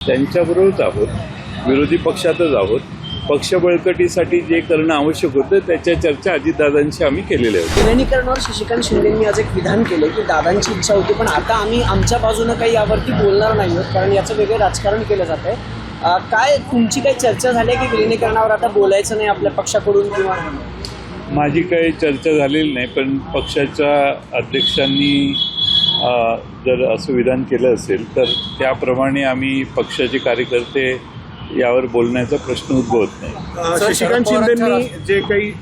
त्यांच्याबरोबरच आहोत, विरोधी पक्षातच आहोत. पक्ष बळकटीसाठी जे करणं आवश्यक होतं त्याच्या चर्चा अजितदादांशी आम्ही केलेल्या होत्या. विलिनीकरणावर शशिकांत शिंदेंनी आज एक विधान केले की दादांची इच्छा होती, पण आता आम्ही आमच्या बाजूनं काही यावरती बोलणार नाही आहोत कारण याचं वेगळं राजकारण केलं जात आहे. काय तुमची काही चर्चा झाली आहे की विलिनीकरणावर आता बोलायचं नाही आपल्या पक्षाकडून? किंवा माझी काही चर्चा झालेली नाही, पण पक्षाच्या अध्यक्षांनी जर असं विधान केलं असेल तर त्याप्रमाणे आम्ही पक्षाचे कार्यकर्ते यावर बोलण्याचा प्रश्न उद्भवत नाही. शशिकांत शिंदेंनी जे काही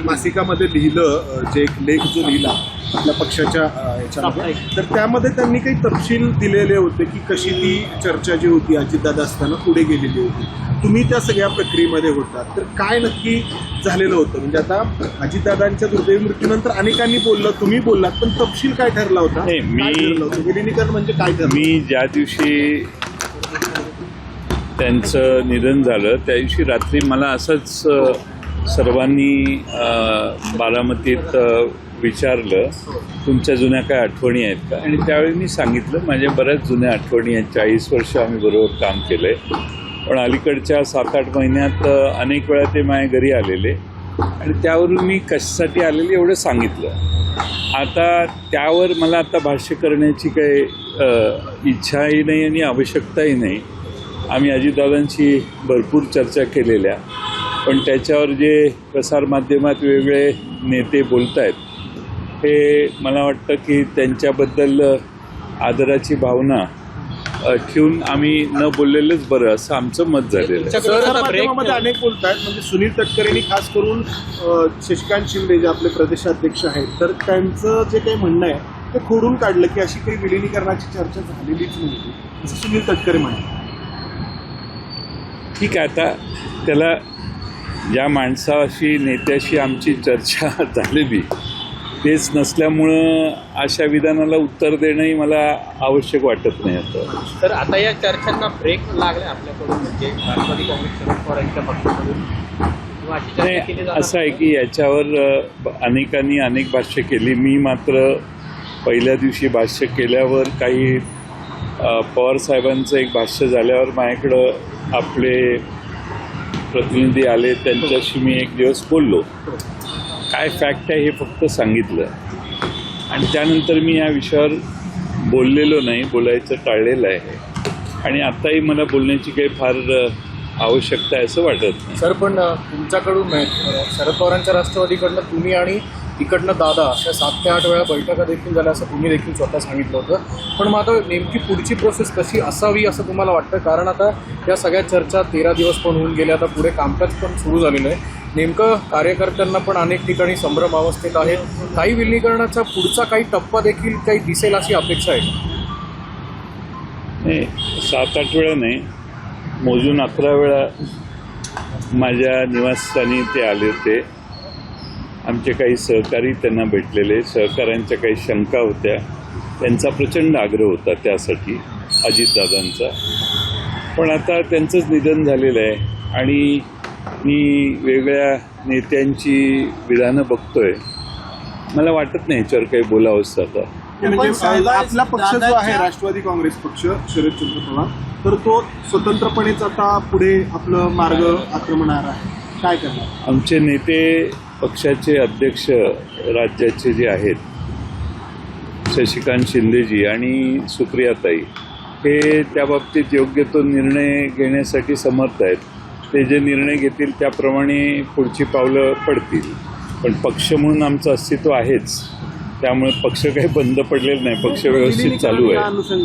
मासिकामध्ये लिहिलं, जे एक लेख जो लिहिला आपल्या पक्षाच्या याच्यामध्ये, तर त्यामध्ये त्यांनी काही तपशील दिलेले होते की कशी ती चर्चा जी होती अजितदादा असताना पुढे गेलेली होती. तुम्ही त्या सगळ्या प्रक्रियेमध्ये होता, तर काय नक्की झालेलं होतं? म्हणजे आता अजितदादांच्या दुर्दैवी मृत्यूनंतर अनेकांनी बोललं, तुम्ही बोललात, पण तपशील काय ठरला होता? विलिनीकरण म्हणजे काय ठरलं? मी ज्या दिवशी त्यांचं निधन झालं त्या दिवशी रात्री मला असंच सर्वांनी बारामतीत विचारलं, तुमच्या जुन्या काय आठवणी आहेत का? आणि त्यावेळी मी सांगितलं माझ्या बऱ्याच जुन्या आठवणी आहेत. 40 वर्ष आम्ही बरोबर काम केलं आहे, पण अलीकडच्या 7-8 महिन्यात अनेक वेळा ते माझ्या घरी आलेले आणि त्यावरून मी कशासाठी आलेले एवढं सांगितलं. आता त्यावर मला आता भाष्य करण्याची काही इच्छाही नाही आणि आवश्यकताही नाही. आम्ही अजितदादांशी भरपूर चर्चा केलेल्या, पण त्याच्यावर जे प्रसारमाध्यमात वेगवेगळे नेते बोलत आहेत हे मला वाटतं की त्यांच्याबद्दल आदराची भावना ठेवून आम्ही न बोललेलंच बरं असं आमचं मत झालेलं आहे. माध्यमामध्ये अनेक बोलत आहेत, म्हणजे सुनील तटकरेंनी खास करून शशिकांत शिंदे जे आपले प्रदेशाध्यक्ष आहेत, तर त्यांचं जे काही म्हणणं आहे ते खोडून काढलं की अशी काही विलिनीकरणाची चर्चा झालेलीच नव्हती, असं सुनील तटकरे म्हणाले. ठीक आहे, आता त्याला ज्या माणसाशी नेत्याशी आमची चर्चा झालेली तेच नसल्यामुळं अशा विधानाला उत्तर देणंही मला आवश्यक वाटत नाही. तर आता या चर्चांना ब्रेक लागला आपल्याकडून, म्हणजे राष्ट्रवादी काँग्रेस शरद पवार यांच्या पक्षाकडून किंवा अशी चर्चा केली जात? असं आहे की याच्यावर अनेकांनी अनेक भाष्य केली. मी मात्र पहिल्या दिवशी भाष्य केल्यावर काही पवार साहेबांचं एक भाष्य झाल्यावर माझ्याकडं आपले प्रतिनिधी आले, त्यांच्याशी मी एक दिवस बोललो. काय फॅक्ट आहे हे फक्त सांगितलं आणि त्यानंतर मी या विषयावर बोललेलो नाही, बोलायचं टाळलेलं आहे. आणि आत्ताही मला बोलण्याची काही फार आवश्यकता आहे असं वाटत नाही. सर, पण तुमच्याकडून शरद पवारांच्या राष्ट्रवादीकडनं तुम्ही आणि इकडनं दादा अशा 7 ते 8 वेळा बैठका देखील झाल्या असं तुम्ही देखील स्वतः सांगितलं होतं. पण मग आता नेमकी पुढची प्रोसेस कशी असावी असं तुम्हाला वाटतं? कारण आता या सगळ्या चर्चा 13 दिवस पण होऊन गेले, आता पुढे कामकाज पण सुरू झालेलं आहे. नेमकं कार्यकर्त्यांना पण अनेक ठिकाणी संभ्रम अवस्थेत आहे. काही विलिनीकरणाचा पुढचा काही टप्पा देखील काही दिसेल अशी अपेक्षा आहे? नाही, 7-8 वेळा नाही, मोजून 11 वेळा माझ्या निवासस्थानी ते आले होते. आमचे काही सहकारी त्यांना भेटलेले, सहकाऱ्यांच्या काही शंका होत्या, त्यांचा प्रचंड आग्रह होता त्यासाठी अजितदादांचा. पण आता त्यांचंच निधन झालेलं आहे आणि मी वेगळ्या नेत्यांची विधानं बघतोय. मला वाटत नाही याच्यावर काही बोलावंसं आता. म्हणजे आपला पक्ष जो आहे राष्ट्रवादी काँग्रेस पक्ष शरदचंद्र पवार, तर तो स्वतंत्रपणेच आता पुढे आपलं मार्ग आक्रमणार आहे. काय करणार? आमचे नेते, पक्षाचे अध्यक्ष राज्याचे जे आहेत शशिकांत शिंदेजी आणि सुप्रियाताई, हे त्या बाबतीत योग्य तो निर्णय घेण्यासाठी समर्थ आहेत. ते जे निर्णय घेतील त्याप्रमाणे पुढची पावलं पडतील. पण पक्ष म्हणून आमचं अस्तित्व आहेच, त्यामुळे पक्ष काही बंद पडलेला नाही, पक्ष व्यवस्थित चालू आहे.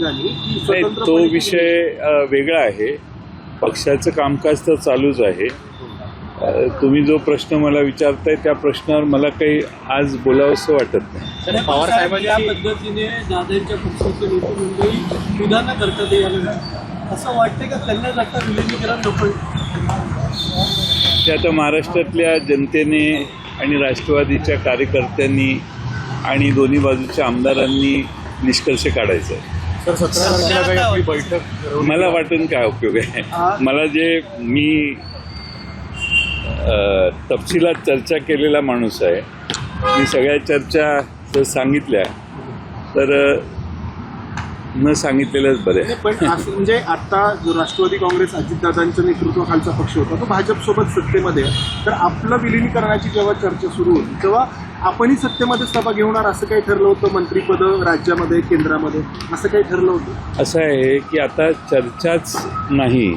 नाही, तो विषय वेगळा आहे. पक्षाचं कामकाज तर चालूच आहे. तुम्ही जो प्रश्न मला विचारताय त्या प्रश्नावर मला काही आज बोलावंसं वाटत नाही. पवार साहेबांनी या पद्धतीने दादांच्या पक्षाचे नेते मंडळी विधानं करतात यावेळी, असं वाटतं का त्यांना आता विलिनीकरण नको? ते आता महाराष्ट्रातल्या जनतेने आणि राष्ट्रवादीच्या कार्यकर्त्यांनी आणि दोन्ही बाजूच्या आमदारांनी निष्कर्ष काढायचा आहे. सर, 17 तारखेला काही आपली बैठक मला वाटून काय उपयोग आहे? मला जे मी तपशिलात चर्चा केलेला माणूस आहे, मी सगळ्या चर्चा जर सांगितल्या तर न सांगितलेलंच बरं आहे. पण असं म्हणजे आता जो राष्ट्रवादी काँग्रेस अजितदादांच्या नेतृत्वाखालचा पक्ष होता तो भाजपसोबत सत्तेमध्ये आहे. तर आपलं विलिनीकरणाची जेव्हा चर्चा सुरू होती तेव्हा आपणही सत्तेमध्ये सहभागी होणार असं काही ठरलं होतं? मंत्रिपद राज्यामध्ये, केंद्रामध्ये असं काही ठरलं होतं? असं आहे की आता चर्चाच नाही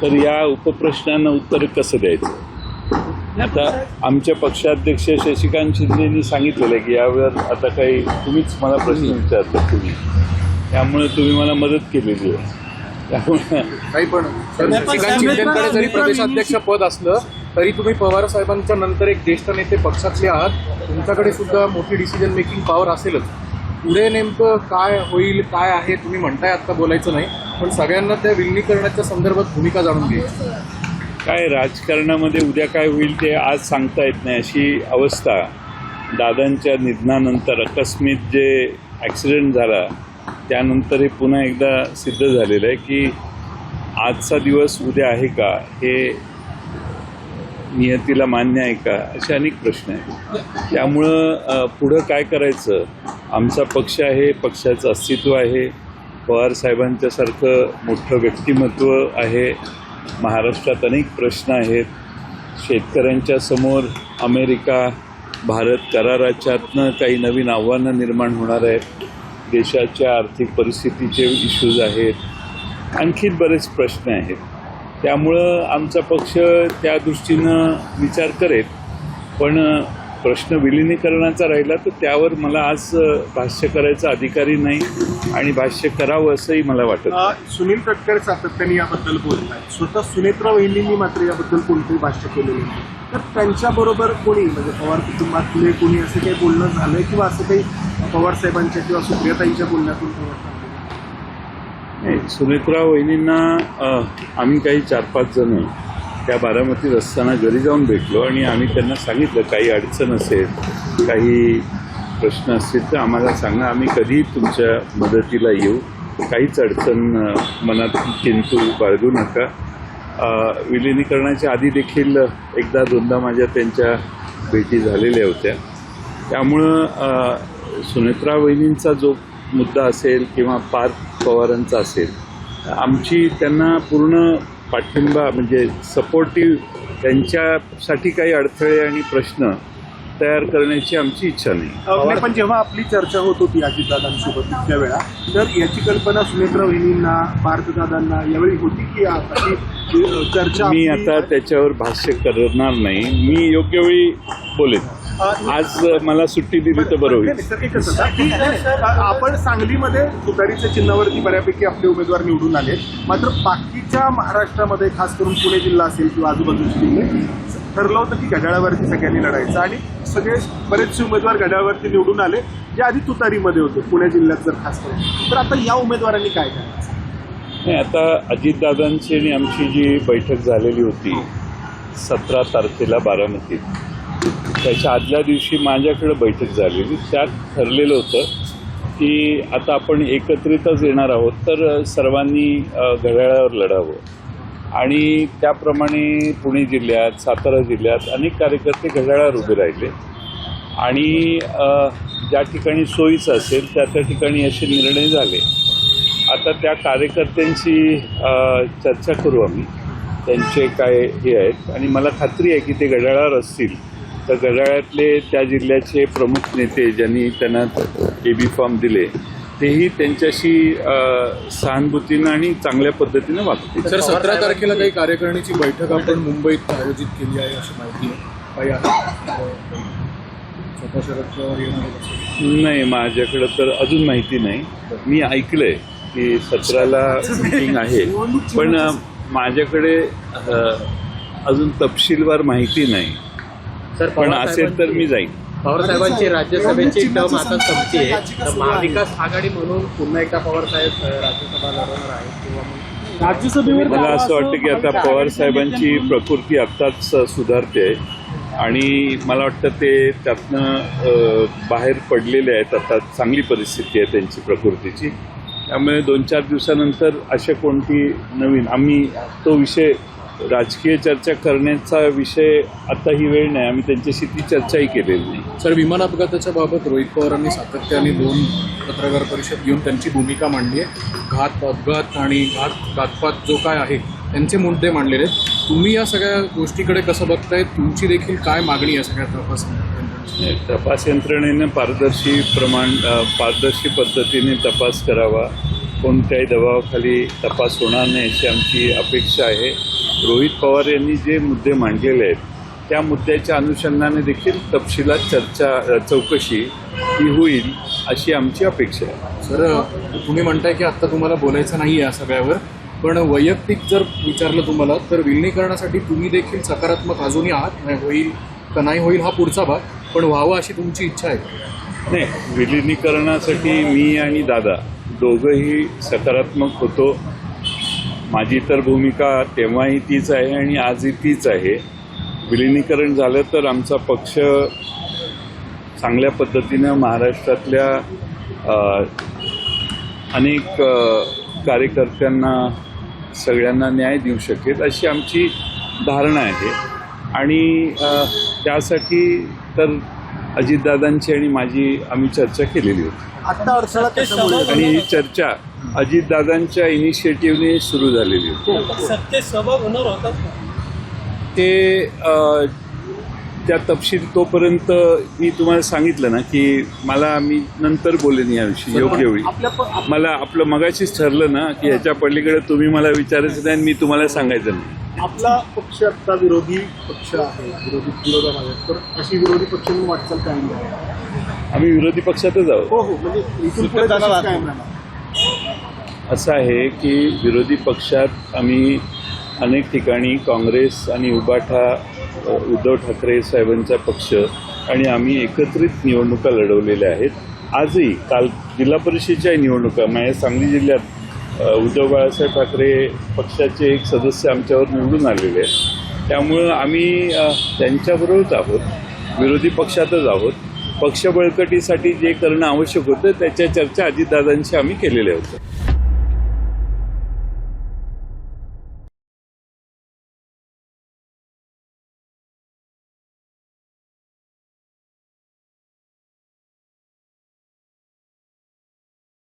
तर या उपप्रश्नांना उत्तर कसं द्यायचं. आता आमच्या पक्षाध्यक्ष शशिकांत शिंदेंनी सांगितलेलं आहे की यावर आता काही तुम्हीच मला प्रश्न विचारता तुम्ही, त्यामुळे तुम्ही मला मदत केलेली आहे. त्यामुळे काही पण शशिकांत शिंदेकडे जरी प्रदेशाध्यक्ष पद असलं तरी तुम्ही पवार साहेबांच्या नंतर एक ज्येष्ठ नेते पक्षातले आहात, तुमच्याकडे सुद्धा मोठी डिसिजन मेकिंग पॉवर असेलच. पुढे नेमकं काय होईल काय आहे तुम्ही म्हणताय आता बोलायचं नाही, पण सगळ्यांना त्या विलिनीकरणाच्या संदर्भात भूमिका जाणून घ्यायची. काय राजकारणामध्ये उद्या काय होईल ते आज सांगता येत नाही अशी अवस्था. दादांच्या निधनानंतर अकस्मित जे ॲक्सिडेंट झाला त्यानंतर हे पुन्हा एकदा सिद्ध झालेलं आहे की आजचा दिवस उद्या आहे का, हे नियतीला मान्य आहे का, असे अनेक प्रश्न आहेत. त्यामुळं पुढं काय करायचं. आमचा पक्ष आहे, पक्षाचं अस्तित्व आहे, पवारसाहेबांच्यासारखं मोठं व्यक्तिमत्व आहे. महाराष्ट्रात अनेक प्रश्न आहेत. शेतकऱ्यांच्या समोर अमेरिका भारत कराराच्यातनं काही नवीन आव्हानं निर्माण होणार आहेत. देशाच्या आर्थिक परिस्थितीचे इश्यूज आहेत. आणखी बरेच प्रश्न आहेत. त्यामुळं आमचा पक्ष त्या दृष्टीनं विचार करेल. पण प्रश्न विलिनीकरणाचा राहिला तर त्यावर मला आज भाष्य करायचा अधिकारी नाही आणि भाष्य करावं असंही मला वाटत नाही. सुनील तटकरे सातत्याने याबद्दल बोलत आहेत. स्वतः सुनेत्रा वहिनींनी मात्र याबद्दल कोणतेही भाष्य केलेले नाही. तर त्यांच्याबरोबर कोणी म्हणजे पवार कुटुंबातले कोणी असं काही बोलणं झालंय किंवा असं काही पवार साहेबांच्या किंवा सुप्रियाताईंच्या बोलण्यातून नाही. सुनेत्रा वहिनींना आम्ही काही 4-5 जण त्या बारामतीत असताना घरी जाऊन भेटलो आणि आम्ही त्यांना सांगितलं काही अडचण असेल, काही प्रश्न असतील तर आम्हाला सांगा, आम्ही कधीही तुमच्या मदतीला येऊ. काहीच अडचण मनात किंतु बाळगू नका. विलिनीकरणाच्या आधी देखील 1-2दा माझ्या त्यांच्या भेटी झालेल्या होत्या. त्यामुळं सुनेत्रा वहिनींचा जो मुद्दा असेल किंवा पार्थ पवारांचा असेल, आमची त्यांना पूर्ण पाठिंबा म्हणजे सपोर्टिव्ह, त्यांच्यासाठी काही अडथळे आणि प्रश्न तयार करण्याची आमची इच्छा नाही. पण जेव्हा आपली चर्चा होत होती अजितदादांसोबत इतक्या वेळा, तर याची कल्पना सुनेत्रा वहिनींना, पार्थदादांना यावेळी होती की अशी चर्चा? मी आता त्याच्यावर भाष्य करणार नाही. मी योग्य वेळी बोलेन. आज मला सुट्टी दिली तर बरं होईल. सर एकच होता की आपण सांगलीमध्ये तुतारीच्या चिन्हावरती बऱ्यापैकी आपले उमेदवार निवडून आले, मात्र बाकीच्या महाराष्ट्रामध्ये खास करून पुणे जिल्हा असेल किंवा आजूबाजूचे जिल्हे ठरलं होतं की घड्याळावरती सगळ्यांनी लढायचं आणि बरेचसे उमेदवार घड्याळावरती निवडून आले जे आधी तुतारीमध्ये होते पुणे जिल्ह्यात जर खास करून. तर आता या उमेदवारांनी काय करायचं? नाही, आता अजितदादांची आणि आमची जी बैठक झालेली होती 17 तारखेला बारामतीत, त्याच्या आदल्या दिवशी माझ्याकडे बैठक झालेली. त्यात ठरलेलं होतं की आता आपण एकत्रितच येणार आहोत तर सर्वांनी घड्याळावर लढावं. आणि त्याप्रमाणे पुणे जिल्ह्यात, सातारा जिल्ह्यात अनेक कार्यकर्ते घड्याळावर उभे राहिले आणि ज्या ठिकाणी सोयीचं असेल त्या ठिकाणी असे निर्णय झाले. आता त्या कार्यकर्त्यांची चर्चा करू आम्ही, त्यांचे काय हे आहेत आणि मला खात्री आहे की ते घड्याळावर असतील तर घड्याळातले त्या जिल्ह्याचे प्रमुख नेते ज्यांनी त्यांना AB फॉर्म दिले तेही त्यांच्याशी सहानुभूतीनं आणि चांगल्या पद्धतीनं वागतील. सर 17 तारखेला काही कार्यकारिणीची बैठक आपण मुंबईत आयोजित केली आहे अशी माहिती आहे, काही आहे? स्वतः शरद पवार येणार? नाही, माझ्याकडं तर अजून माहिती नाही. मी ऐकलं आहे की 17ला मीटिंग आहे, पण माझ्याकडे अजून तपशीलवार माहिती नाही. पण असेल तर मी जाईन. पवारसाहेबांची राज्यसभेची टर्म आता संपते, तर महाविकास आघाडी म्हणून पुन्हा एकदा पवारसाहेब राज्यसभा लढवणार आहेत किंवा मग राज्यसभेवर मला असं वाटतं की आता पवारसाहेबांची प्रकृती आत्ताच सुधारते आणि मला वाटतं ते त्यातनं बाहेर पडलेले आहेत. आता चांगली परिस्थिती आहे त्यांची प्रकृतीची. त्यामुळे 2-4 दिवसानंतर अशा कोणती नवीन आम्ही तो विषय राजकीय चर्चा करण्याचा विषय आता ही वेळ नाही. आम्ही त्यांच्याशी ती चर्चाही केलेली नाही. सर, विमान अपघाताच्या बाबत रोहित पवारांनी सातत्याने 2 पत्रकार परिषद घेऊन त्यांची भूमिका मांडली आहे. घात, अपघात आणि घातपात जो काय आहे त्यांचे मुद्दे मांडलेले आहेत. तुम्ही या सगळ्या गोष्टीकडे कसं बघताय? तुमची देखील काय मागणी आहे सगळ्या तपास यंत्रणेनं पारदर्शी पद्धतीने तपास करावा. कोणत्याही दबावाखाली तपास होणार नाही अशी आमची अपेक्षा आहे. रोहित पवार यांनी जे मुद्दे मांडलेले आहेत त्या मुद्द्याच्या अनुषंगाने देखील तपशिलात चौकशी ही होईल अशी आमची अपेक्षा आहे. सर, तुम्ही म्हणताय की आत्ता तुम्हाला बोलायचं नाही आहे या सगळ्यावर, पण वैयक्तिक जर विचारलं तुम्हाला तर विलिनीकरणासाठी तुम्ही देखील सकारात्मक अजूनही आहात? होईल का नाही होईल हा पुढचा भाग, पण व्हावं अशी तुमची इच्छा आहे? नाही, विलिनीकरणासाठी मी आणि दादा दोघंही सकारात्मक होतो. माझी तर भूमिका तेव्हाही तीच आहे आणि आजही तीच आहे. विलिनीकरण झालं तर आमचा पक्ष चांगल्या पद्धतीनं महाराष्ट्रातल्या अनेक कार्यकर्त्यांना सगळ्यांना न्याय देऊ शकेल अशी आमची धारणा आहे. आणि त्यासाठी तर अजितदादांची आणि आम्ही चर्चा केलेली होती. आत्ता अडथळा कशामुळे आणि ही चर्चा अजितदादांच्या इनिशिएटिव्हने सुरू झालेली होती. सत्य सहभाग होणार होतात का? ते त्या तपशील तोपर्यंत मी तुम्हाला सांगितलं ना की मी नंतर बोलेन याविषयी योग्य वेळी. मला आपलं मगाशीच ठरलं ना की ह्याच्या पलीकडे तुम्ही मला विचारायचं नाही आणि मी तुम्हाला सांगायचं नाही. आपला पक्ष आता विरोधी पक्ष आहे, विरोधात आहे, तर अशी विरोधी पक्ष म्हणून वाटचाल कायम आहे. आम्ही विरोधी पक्षातच आहोत. हो, म्हणजे इथून पुढे तशीच कायम राहणार. असं आहे की विरोधी पक्षात आम्ही अनेक ठिकाणी काँग्रेस आणि उभाठा, उद्धव ठाकरे साहेबांचा पक्ष आणि आम्ही एकत्रित निवडणुका लढवलेल्या आहेत. आजही काल जिल्हा परिषदेच्या निवडणुका माझ्या सांगली जिल्ह्यात उद्धव बाळासाहेब ठाकरे पक्षाचे एक सदस्य आमच्यावर निवडून आलेले आहेत. त्यामुळं आम्ही त्यांच्याबरोबरच आहोत, विरोधी पक्षातच आहोत. पक्ष बळकटीसाठी जे करणं आवश्यक होतं त्याच्या चर्चा अजितदादांशी आम्ही केलेल्या होत्या.